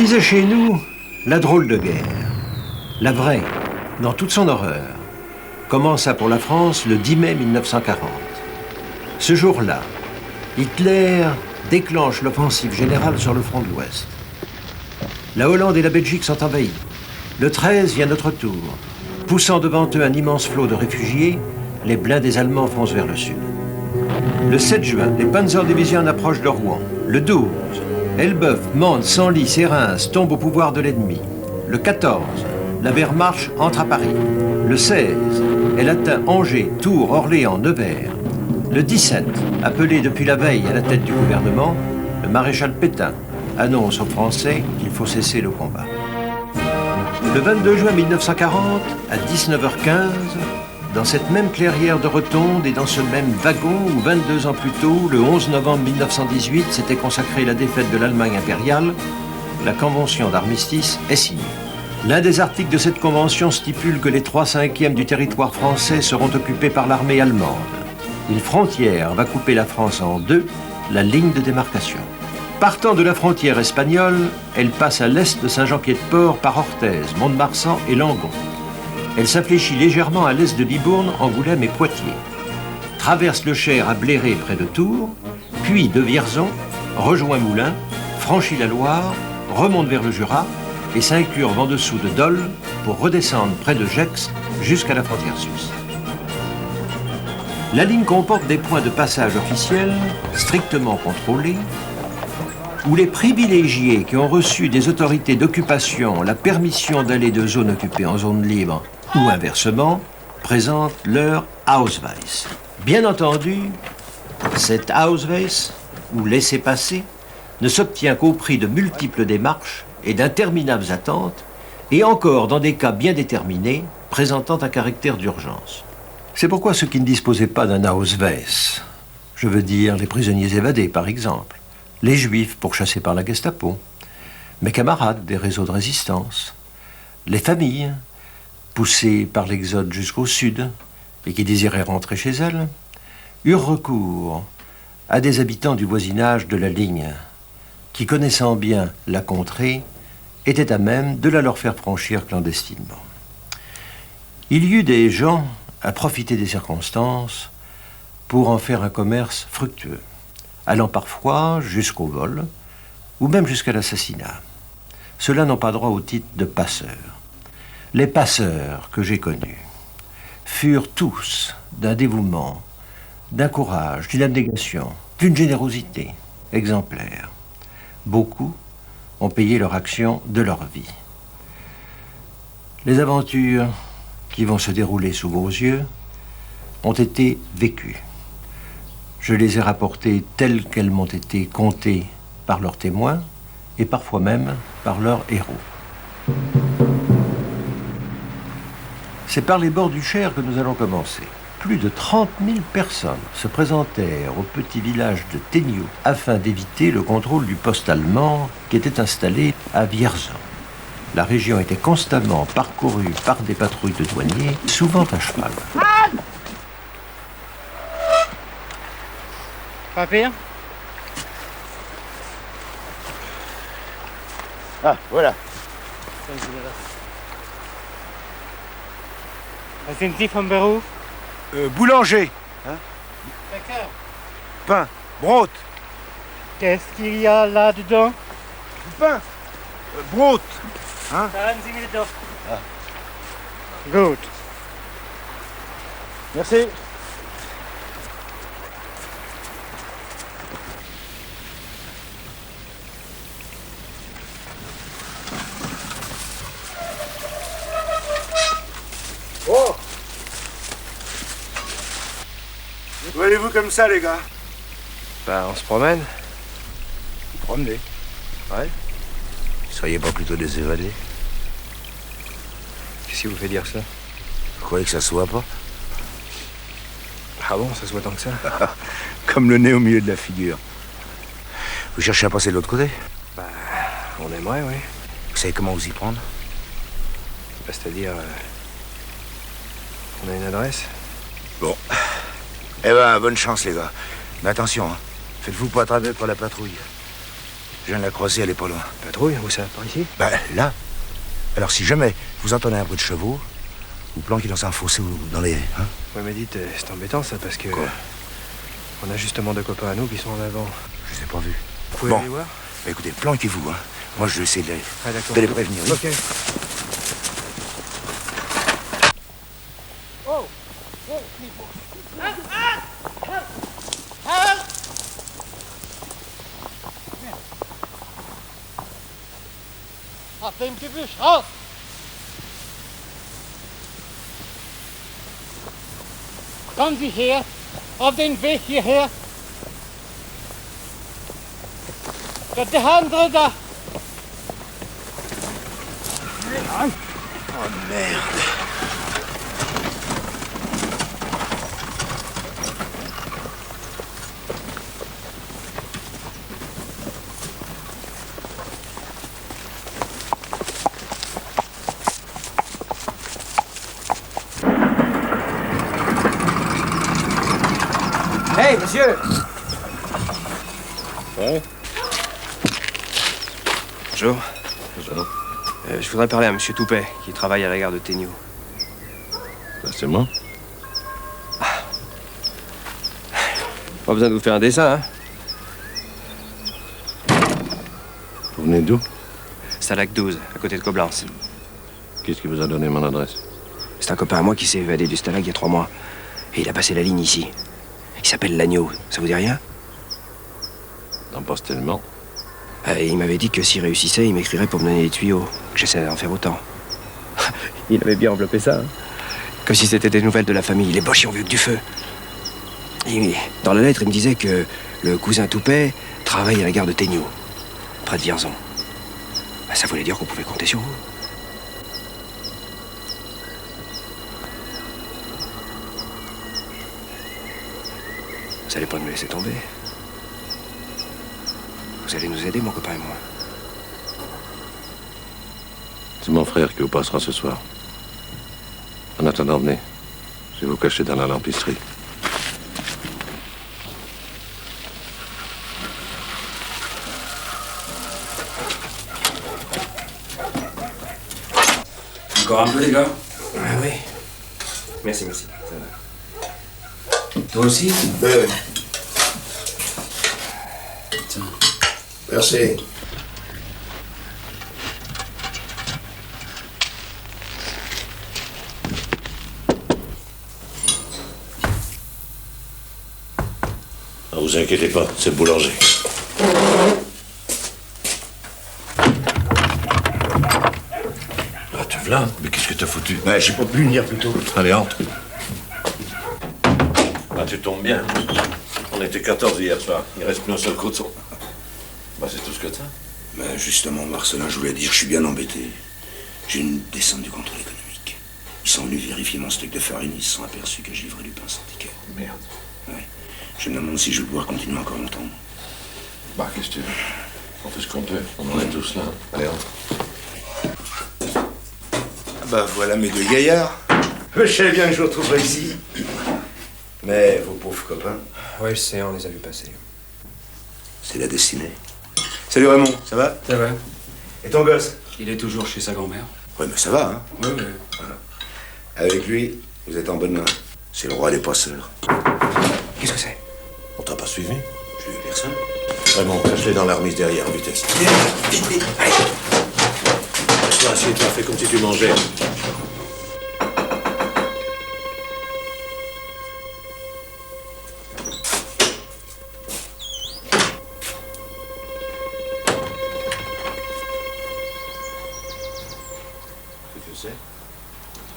disait chez nous, la drôle de guerre, la vraie, dans toute son horreur, commença pour la France le 10 mai 1940. Ce jour-là, Hitler déclenche l'offensive générale sur le front de l'Ouest. La Hollande et la Belgique sont envahies. Le 13 vient notre tour. Poussant devant eux un immense flot de réfugiés, les blindés allemands foncent vers le sud. Le 7 juin, les Panzerdivisionen approchent de Rouen. Le 12, Elbeuf, Mende, Senlis et Reims tombent au pouvoir de l'ennemi. Le 14, la Wehrmacht entre à Paris. Le 16, elle atteint Angers, Tours, Orléans, Nevers. Le 17, appelé depuis la veille à la tête du gouvernement, le maréchal Pétain annonce aux Français qu'il faut cesser le combat. Le 22 juin 1940, à 19h15, dans cette même clairière de Rotonde et dans ce même wagon où 22 ans plus tôt, le 11 novembre 1918, s'était consacrée la défaite de l'Allemagne impériale, la convention d'armistice est signée. L'un des articles de cette convention stipule que les 3/5 du territoire français seront occupés par l'armée allemande. Une frontière va couper la France en deux, la ligne de démarcation. Partant de la frontière espagnole, elle passe à l'est de Saint-Jean-Pied-de-Port par Orthez, Mont-de-Marsan et Langon. Elle s'infléchit légèrement à l'est de Libourne, Angoulême et Poitiers. Traverse le Cher à Bléré près de Tours, puis de Vierzon, rejoint Moulins, franchit la Loire, remonte vers le Jura et s'incurve en dessous de Dole pour redescendre près de Gex jusqu'à la frontière suisse. La ligne comporte des points de passage officiels, strictement contrôlés, où les privilégiés qui ont reçu des autorités d'occupation la permission d'aller de zones occupées en zone libre ou inversement, présentent leur Ausweis. Bien entendu, cet Ausweis, ou laissez-passer, ne s'obtient qu'au prix de multiples démarches et d'interminables attentes, et encore dans des cas bien déterminés, présentant un caractère d'urgence. C'est pourquoi ceux qui ne disposaient pas d'un Ausweis, je veux dire les prisonniers évadés par exemple, les Juifs pourchassés par la Gestapo, mes camarades des réseaux de résistance, les familles poussées par l'exode jusqu'au sud et qui désiraient rentrer chez elles, eurent recours à des habitants du voisinage de la ligne qui, connaissant bien la contrée, étaient à même de la leur faire franchir clandestinement. Il y eut des gens à profiter des circonstances pour en faire un commerce fructueux, allant parfois jusqu'au vol, ou même jusqu'à l'assassinat. Ceux-là n'ont pas droit au titre de passeurs. Les passeurs que j'ai connus furent tous d'un dévouement, d'un courage, d'une abnégation, d'une générosité exemplaire. Beaucoup ont payé leur action de leur vie. Les aventures qui vont se dérouler sous vos yeux ont été vécues. Je les ai rapportées telles qu'elles m'ont été contées par leurs témoins et parfois même par leurs héros. C'est par les bords du Cher que nous allons commencer. Plus de 30 000 personnes se présentèrent au petit village de Téniaux afin d'éviter le contrôle du poste allemand qui était installé à Vierzon. La région était constamment parcourue par des patrouilles de douaniers, souvent à cheval. Papier? Ah, voilà. Was sind Sie vom Beruf? Boulanger. D'accord. Pain. Brot. Qu'est-ce qu'il y a là-dedans? Du pain. Brot. Hein? Sagen Sie mir doch. Gut. Merci. Oh! Où allez-vous comme ça, les gars? Bah, on se promène. Vous promenez. Ouais. Soyez pas plutôt des évadés? Qu'est-ce qui vous fait dire ça? Vous croyez que ça se voit pas? Ah bon, ça se voit tant que ça? Comme le nez au milieu de la figure. Vous cherchez à passer de l'autre côté? Bah, on aimerait, oui. Vous savez comment vous y prendre? Bah, c'est-à-dire... on a une adresse? Bon. Eh ben, bonne chance, les gars. Mais attention, hein. Faites-vous pas attraper par la patrouille. Je viens de la croiser, elle est pas loin. Patrouille, où ça? Par ici? Ben, là. Alors, si jamais vous entendez un bruit de chevaux, vous planquez dans un fossé ou dans les... Hein? Ouais, mais dites, c'est embêtant ça parce que. Quoi? On a justement deux copains à nous qui sont en avant. Je les ai pas vus. Vous pouvez aller voir? Bah, écoutez, planquez-vous, hein. Moi, je vais essayer Ah, d'accord. de les prévenir. Oui. Ok. Auf dem Gebüsch, raus! Kommen Sie her, auf den Weg hierher. Der andere da. Oh, merde. Hey, monsieur! Ouais. Bonjour. Bonjour. Je voudrais parler à monsieur Toupet, qui travaille à la gare de Téniou. C'est moi. Pas besoin de vous faire un dessin, hein? Vous venez d'où? Stalag 12, à côté de Coblence. Qu'est-ce qui vous a donné mon adresse? C'est un copain à moi qui s'est évadé du Stalag il y a 3 mois. Et il a passé la ligne ici. Il s'appelle l'Agneau. Ça vous dit rien? Non, pas tellement. Il m'avait dit que s'il réussissait, il m'écrirait pour me donner des tuyaux. Que j'essaie d'en faire autant. Il avait bien enveloppé ça, hein? Comme si c'était des nouvelles de la famille. Les Boches y ont vu que du feu. Et dans la lettre, il me disait que le cousin Toupet travaille à la gare de Téniou, près de Vierzon. Ça voulait dire qu'on pouvait compter sur vous. Vous allez pas nous laisser tomber. Vous allez nous aider, mon copain et moi. C'est mon frère qui vous passera ce soir. En attendant, venez. Je vais vous cacher dans la lampisterie. Encore un peu, les gars? Ah oui. Merci, merci. Toi aussi? Oui. Tiens. Merci. Ne vous inquiétez pas, c'est le boulanger. Ah, tu viens? Mais qu'est-ce que t'as foutu? Ouais, j'ai pas pu venir plus tôt. Allez, entre. Ah, tu tombes bien. On était 14 hier soir. Il reste plus un seul croûton. Bah, c'est tout ce que t'as. Ben justement, Marcelin, je voulais dire, je suis bien embêté. J'ai une descente du contrôle économique. Ils sont venus vérifier mon stock de farine, ils se sont aperçus que je livrais du pain sans ticket. Merde. Ouais. Je me demande si je vais pouvoir continuer encore longtemps. Bah, qu'est-ce que tu veux? On fait ce qu'on peut. On en est tous là. Allez, entre. Ah bah voilà mes deux gaillards. Je savais bien que je vous retrouverais ici. Mais vos pauvres copains, Ouais, je sais, on les a vus passer. c'est la destinée. Salut Raymond, ça va? Ça va? Et ton gosse? Il est toujours chez sa grand-mère. Ouais, mais ça va, hein? Oui, oui. Avec lui, vous êtes en bonne main. C'est le roi des passeurs. Qu'est-ce que c'est? On t'a pas suivi? Je n'ai personne. Raymond, cache-les dans la remise derrière, en vitesse. Vite, vite, allez. Toi, assieds-toi, fais comme si tu mangeais.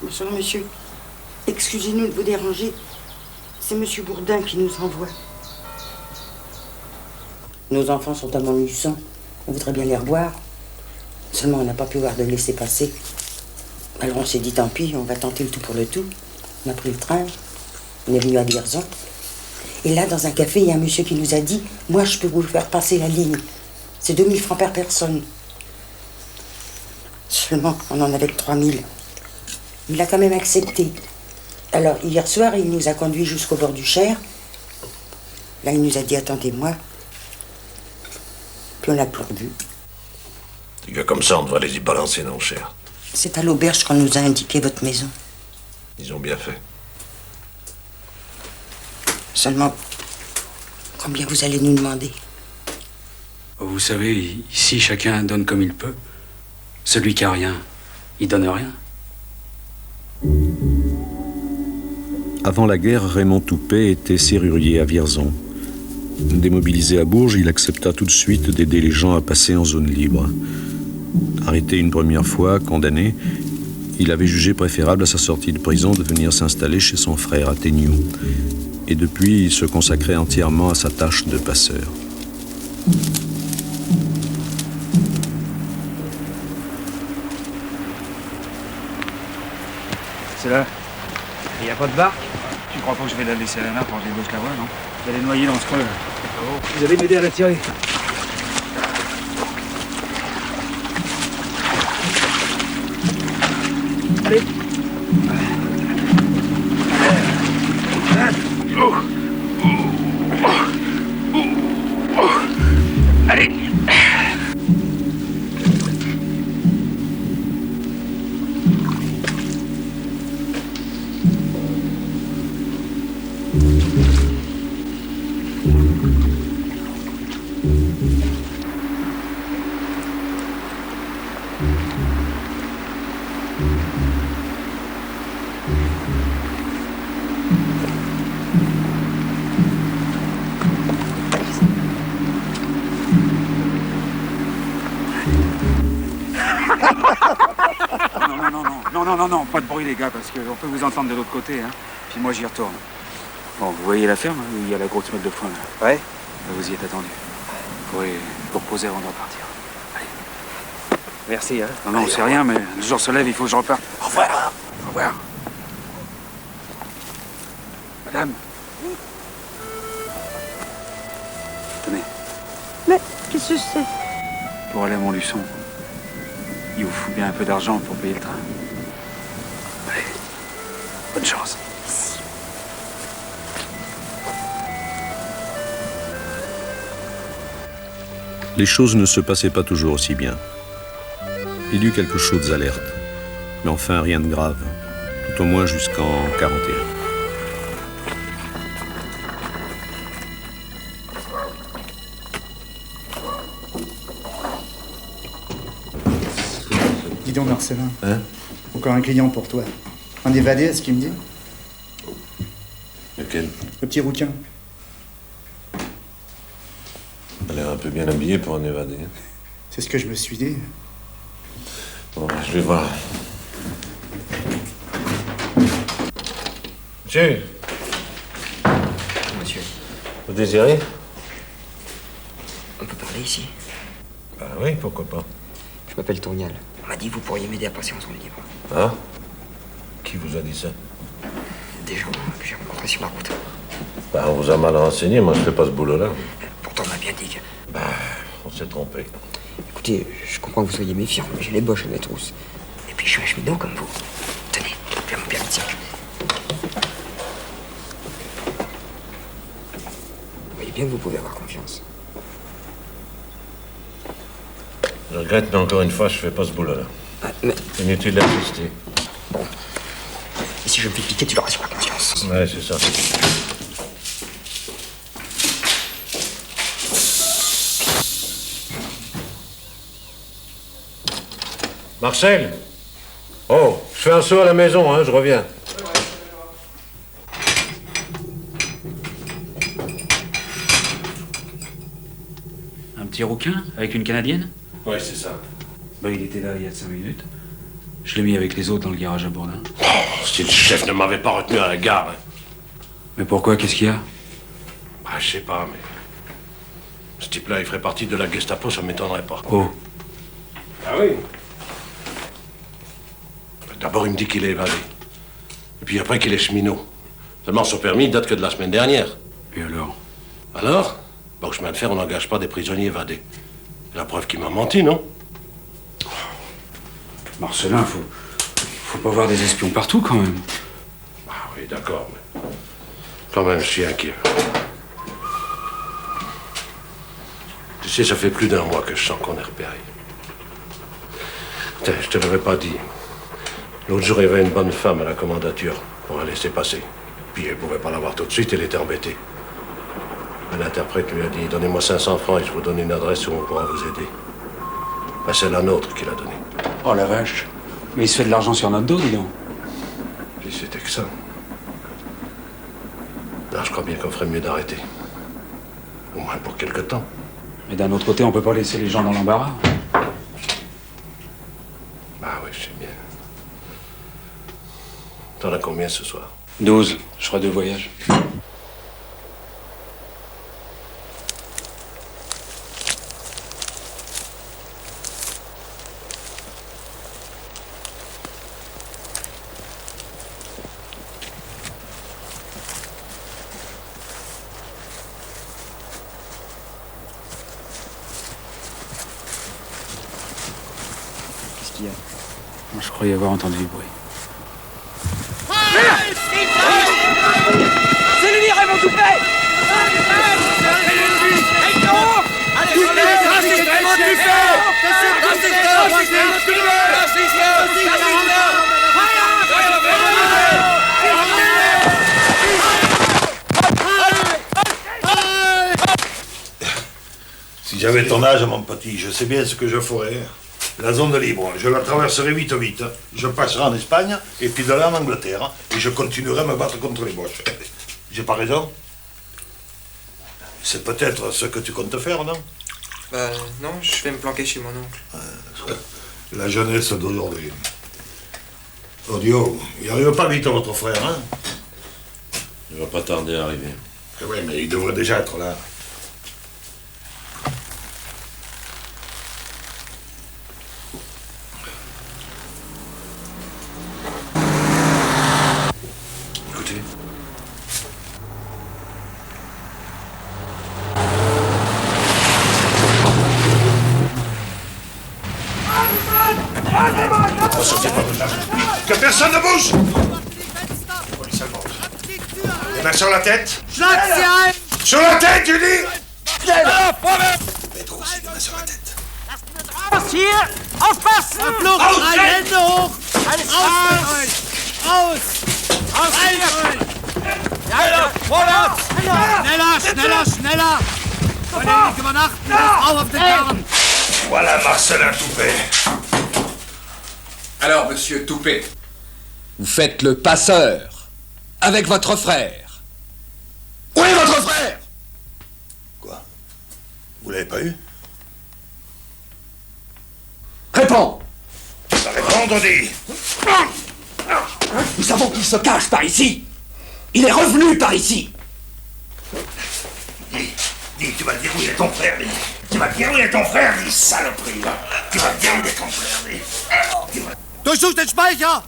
Bonjour, monsieur. Excusez-nous de vous déranger. C'est monsieur Bourdin qui nous envoie. Nos enfants sont à Montluçon. On voudrait bien les revoir. Seulement, on n'a pas pu voir de laisser passer. Alors on s'est dit, tant pis, on va tenter le tout pour le tout. On a pris le train. On est venu à Vierzon. Et là, dans un café, il y a un monsieur qui nous a dit, moi, je peux vous faire passer la ligne. C'est 2000 francs par personne. Seulement, on en avait que 3000. Il a quand même accepté. Alors, hier soir, il nous a conduits jusqu'au bord du Cher. Là, il nous a dit, attendez-moi. puis on l'a plus revu. Des gars comme ça, on devrait les y balancer, non, cher. C'est à l'auberge qu'on nous a indiqué votre maison. Ils ont bien fait. Seulement, combien vous allez nous demander? Vous savez, ici, chacun donne comme il peut. Celui qui a rien, il donne rien. Avant la guerre, Raymond Toupet était serrurier à Vierzon. Démobilisé à Bourges, il accepta tout de suite d'aider les gens à passer en zone libre. Arrêté une première fois, condamné, il avait jugé préférable à sa sortie de prison de venir s'installer chez son frère à Téniou. Et depuis, il se consacrait entièrement à sa tâche de passeur. C'est là. Il n'y a pas de barque? Tu crois pas que je vais la laisser à la mer quand je débauche la voie, non? Elle est noyée dans ce creux. Vous allez m'aider à la tirer. Allez. Allez. Non, pas de bruit les gars, parce qu'on peut vous entendre de l'autre côté, hein. Puis moi j'y retourne. Bon, vous voyez la ferme, où il y a la grosse meute de foin là? Ouais. Vous y êtes attendu. Vous pourrez vous reposer avant de repartir. Allez. Merci, hein. Non, c'est rien, mais le jour se lève, il faut que je reparte. Au revoir. Au revoir. Madame. Tenez. Mais qu'est-ce que c'est? Pour aller à Montluçon, il vous faut bien un peu d'argent pour payer le train. Allez, bonne chance. Les choses ne se passaient pas toujours aussi bien. Il y eut quelques chaudes alertes, mais enfin rien de grave, tout au moins jusqu'en 41. Dis donc, Marcelin. Hein? Encore un client pour toi. Un évadé, est-ce qu'il me dit? Lequel? Le petit rouquin. Il a l'air un peu bien habillé pour un évadé. C'est ce que je me suis dit. Bon, je vais voir. Monsieur. Monsieur, Vous désirez? on peut parler ici? Ah oui, pourquoi pas. Je m'appelle Tournial. On m'a dit que vous pourriez m'aider à passer en zone libre. Hein? Qui vous a dit ça? Des gens que j'ai rencontrés sur la route. Bah, on vous a mal renseigné, moi je fais pas ce boulot-là. Pourtant, on m'a bien dit que... Bah, on s'est trompé. Écoutez, je comprends que vous soyez méfiant, mais j'ai les boches à mes trousses. Et puis, je suis un cheminot comme vous. Tenez, j'ai mon permis de circuit. Vous voyez bien que vous pouvez avoir confiance. Je regrette, mais encore une fois, je fais pas ce boulot-là. Ah, mais... Inutile d'insister. Bon. Et si je me fais piquer, tu l'auras sur la conscience. Ouais, c'est ça. Marcel? Oh, je fais un saut à la maison, hein, je reviens. Un petit rouquin avec une Canadienne? Ouais, c'est ça. Bah, il était là il y a 5 minutes. Je l'ai mis avec les autres dans le garage à Bourdin. Oh, si le chef ne m'avait pas retenu à la gare. Hein. Mais pourquoi? Qu'est-ce qu'il y a? Bah, je sais pas, mais... Ce type-là, il ferait partie de la Gestapo, ça m'étonnerait pas. Oh. Ah oui? D'abord, il me dit qu'il est évadé. Et puis après qu'il est cheminot. Seulement, son permis date que de la semaine dernière. Et alors? Alors? Bah, au chemin de fer, on n'engage pas des prisonniers évadés. C'est la preuve qu'il m'a menti, non? Marcelin, faut pas voir des espions partout, quand même. Ah oui, d'accord, mais... Quand même, je suis inquiet. Tu Tu sais, ça fait plus d'un mois que je sens qu'on est repéré. Tiens, je te l'avais pas dit. L'autre jour, il y avait une bonne femme à la commandature. On l'a laissé passer. Puis elle pouvait pas l'avoir tout de suite, elle était embêtée. L'interprète lui a dit, donnez-moi 500 francs et je vous donne une adresse où on pourra vous aider. Ben, c'est la nôtre qui l'a donnée. Oh la vache. Mais il se fait de l'argent sur notre dos, dis donc. Si c'était que ça. Non, je crois bien qu'on ferait mieux d'arrêter. Au moins pour quelque temps. Mais d'un autre côté, on peut pas laisser les gens dans l'embarras. Bah oui, je sais bien. T'en as combien ce soir? 12. Je ferai 2 voyages. Moi, je croyais avoir entendu du bruit. C'est lui, Raymond Toupet! Si j'avais ton âge, mon petit, je sais bien ce que je ferais. La zone de libre, je la traverserai vite. Je passerai en Espagne, et puis de là en Angleterre, et je continuerai à me battre contre les Boches. J'ai pas raison? C'est peut-être ce que tu comptes faire, non? Bah non, je vais me planquer chez mon oncle. La jeunesse d'aujourd'hui. Odio, il n'arrive pas vite, votre frère, hein? Il va pas tarder à arriver. Oui, mais il devrait déjà être là. Écoutez. Oh, sortez pas de là. Que personne ne bouge! Police allemande. Les mains sur la tête. Sur la tête, tu dis! Pedro, c'est les mains sur la tête. Aus hier! Aufpassen! Flucht! Hände hoch! Alles aus! Ja, vorwärts! Schneller! Wollen nicht übernachten! Auf den Karren! Voilà Marcelin Toupet. Alors, monsieur Toupet, vous faites le passeur avec votre frère. Où est votre frère? Quoi? Vous l'avez pas eu? Réponds! Ça répondre, dit. Nous savons qu'il se cache par ici. Il est revenu par ici. Dis, tu vas dire où est ton frère, dis. Tu vas dire où est ton frère, dis, saloperie. Tu vas dire où est ton frère, dis. Durchsuch den Speicher!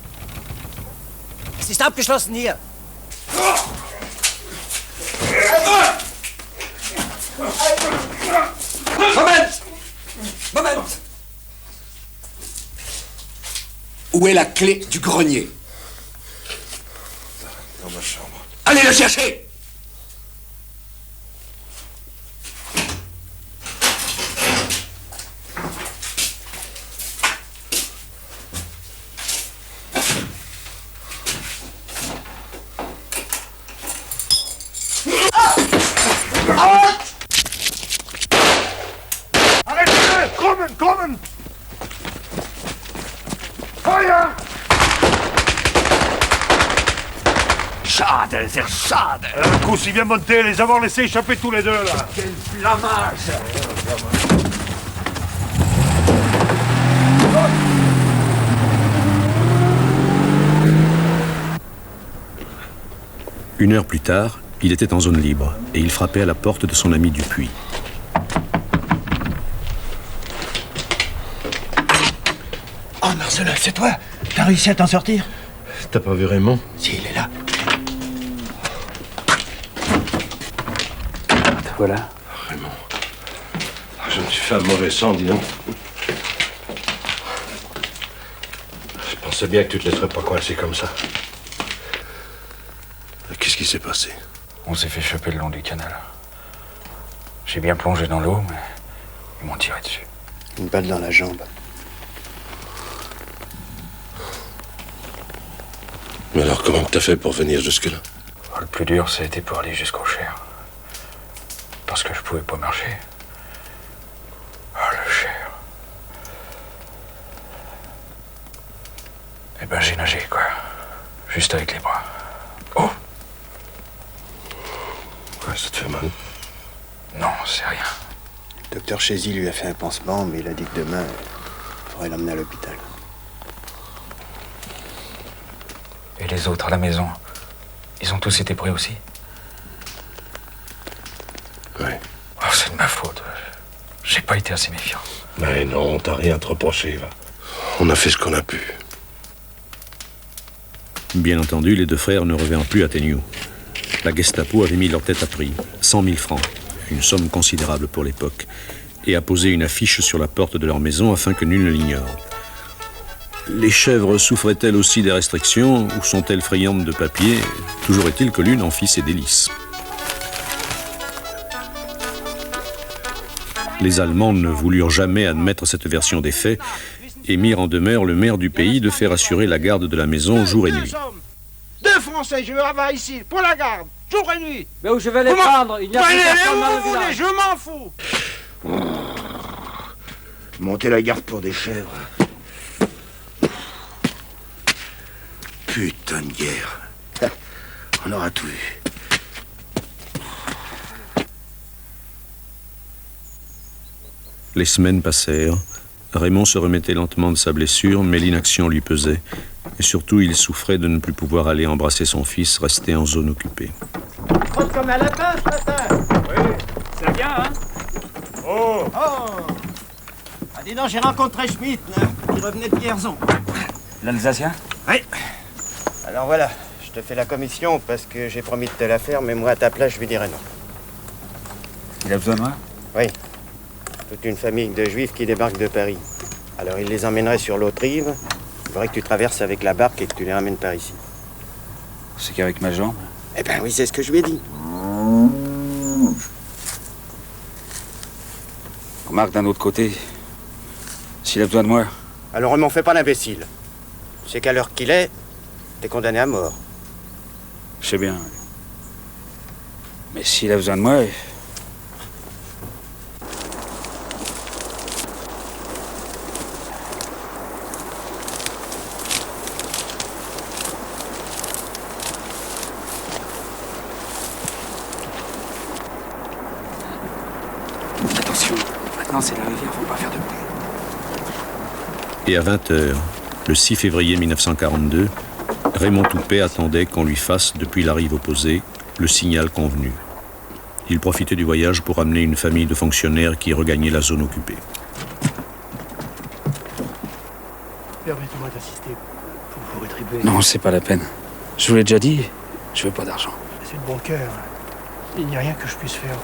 Es ist abgeschlossen hier. Moment! Où est la clé du grenier? Dans ma chambre. Allez le chercher! Arrêtez-le! Kommen! Feuer! Schade, c'est schade! Un coup si bien monté, les avoir laissés échapper tous les deux, là. Quel flamage! Une heure plus tard, il était en zone libre et il frappait à la porte de son ami Dupuis. Oh Marcelin, c'est toi? T'as réussi à t'en sortir? T'as pas vu Raymond? Si, il est là. Voilà. Raymond. Je me suis fait un mauvais sang, dis donc. Je pensais bien que tu te laisserais pas coincer comme ça. Qu'est-ce qui s'est passé? On s'est fait choper le long du canal. J'ai bien plongé dans l'eau, mais Ils m'ont tiré dessus. Une balle dans la jambe. Mais alors, comment t'as fait pour venir jusque-là? Le plus dur, ça a été pour aller jusqu'au Cher. Parce que je pouvais pas marcher. Ah, le Cher. Eh ben, j'ai nagé, quoi. Juste avec les bras. Oh! Ouais, ça te fait mal? Non, c'est rien. Le docteur Chézy lui a fait un pansement, mais il a dit que demain, il faudrait l'emmener à l'hôpital. Et les autres à la maison, ils ont tous été pris aussi? Ouais. Oh, c'est de ma faute. J'ai pas été assez méfiant. Mais non, t'as rien à te reprocher, va. On a fait ce qu'on a pu. Bien entendu, les deux frères ne revinrent plus à Tenniou. La Gestapo avait mis leur tête à prix, 100 000 francs, une somme considérable pour l'époque, et a posé une affiche sur la porte de leur maison afin que nul ne l'ignore. Les chèvres souffraient-elles aussi des restrictions ou sont-elles friandes de papier? Toujours est-il que l'une en fit ses délices. Les Allemands ne voulurent jamais admettre cette version des faits et mirent en demeure le maire du pays de faire assurer la garde de la maison jour et nuit. 2 Français, je vais ici, pour la garde, jour et nuit. Mais où je vais les prendre? Il n'y a plus personne dans le village. Je m'en fous. Monter la garde pour des chèvres. Putain de guerre. On aura tout vu. Les semaines passèrent. Raymond se remettait lentement de sa blessure, mais l'inaction lui pesait. Et surtout, il souffrait de ne plus pouvoir aller embrasser son fils, resté en zone occupée. Trotte comme un lapin ce matin. Oui, ça vient, hein? Oh. Ah, dis donc, j'ai rencontré Schmitt, là, qui revenait de Vierzon. L'Alsacien? Oui. Alors voilà, je te fais la commission parce que j'ai promis de te la faire, mais moi à ta place, je lui dirai non. Il a besoin de moi? Oui. Toute une famille de juifs qui débarquent de Paris. Alors il les emmènerait sur l'autre rive. Il faudrait que tu traverses avec la barque et que tu les ramènes par ici. C'est qu'avec ma jambe? Eh ben oui, c'est ce que je lui ai dit. Remarque d'un autre côté, s'il a besoin de moi... Alors on m'en fait pas l'imbécile. C'est qu'à l'heure qu'il est, t'es condamné à mort. Je sais bien. Mais s'il a besoin de moi... Attention, maintenant c'est la rivière, faut pas faire de bruit. Et à 20h, le 6 février 1942, Raymond Toupet attendait qu'on lui fasse, depuis la rive opposée, le signal convenu. Il profitait du voyage pour amener une famille de fonctionnaires qui regagnaient la zone occupée. Permettez-moi d'assister pour vous rétribuer. Non, c'est pas la peine. Je vous l'ai déjà dit, je veux pas d'argent. C'est de bon cœur. Il n'y a rien que je puisse faire.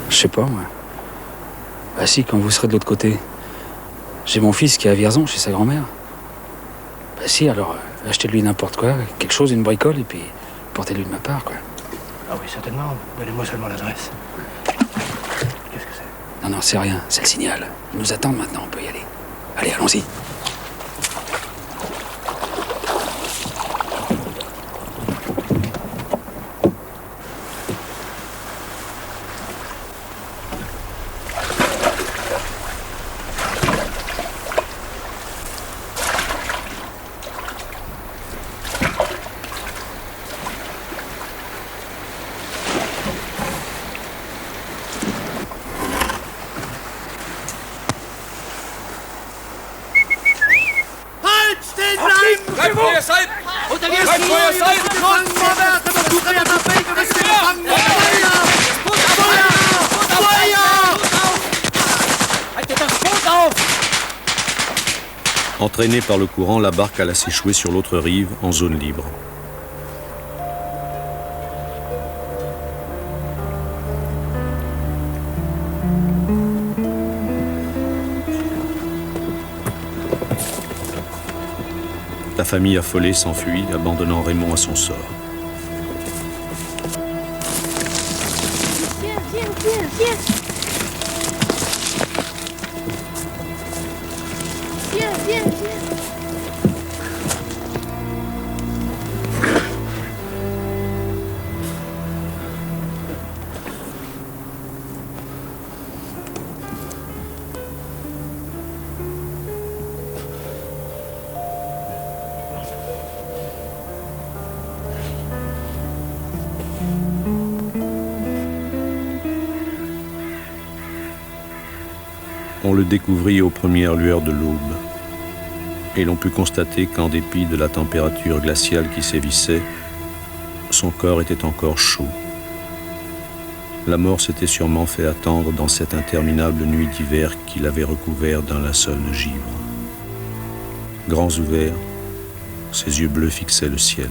Je sais pas, moi. Bah si, quand vous serez de l'autre côté. J'ai mon fils qui est à Vierzon, chez sa grand-mère. Bah si, alors, achetez-lui n'importe quoi, quelque chose, une bricole, et puis portez-lui de ma part, quoi. Ah oui, certainement. Donnez-moi seulement l'adresse. Qu'est-ce que c'est? Non, c'est rien, c'est le signal. Ils nous attendent maintenant, on peut y aller. Allez, allons-y. Entraînée par le courant, la barque alla s'échouer sur l'autre rive, en zone libre. La famille affolée s'enfuit, abandonnant Raymond à son sort. Viens, viens, viens, viens. On le découvrit aux premières lueurs de l'aube, et l'on put constater qu'en dépit de la température glaciale qui sévissait, son corps était encore chaud. La mort s'était sûrement fait attendre dans cette interminable nuit d'hiver qui l'avait recouvert d'un linceul de givre. Grands ouverts, ses yeux bleus fixaient le ciel.